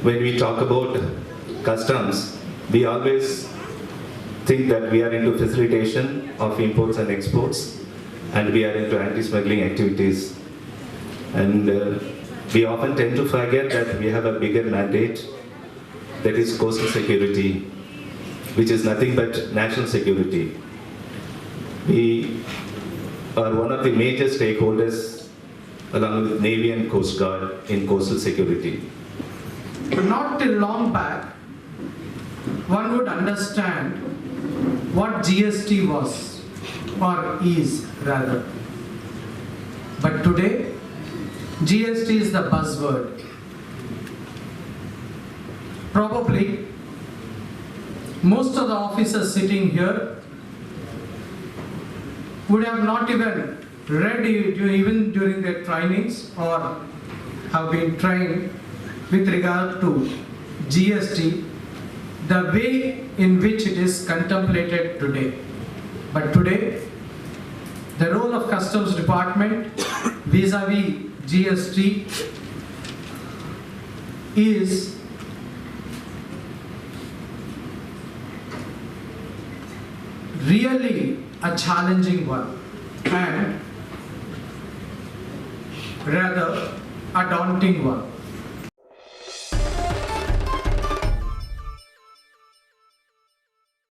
when we talk about customs, we always think that we are into facilitation of imports and exports, and we are into anti-smuggling activities. And we often tend to forget that we have a bigger mandate, that is coastal security, which is nothing but national security. We are one of the major stakeholders along with Navy and Coast Guard in coastal security. Not till long back, one would understand what GST was, or is rather. But today, GST is the buzzword. Probably, most of the officers sitting here would have not even read it even during their trainings or have been trained with regard to GST, the way in which it is contemplated today. But today, the role of Customs Department vis-a-vis GST is really a challenging one, and rather a daunting one.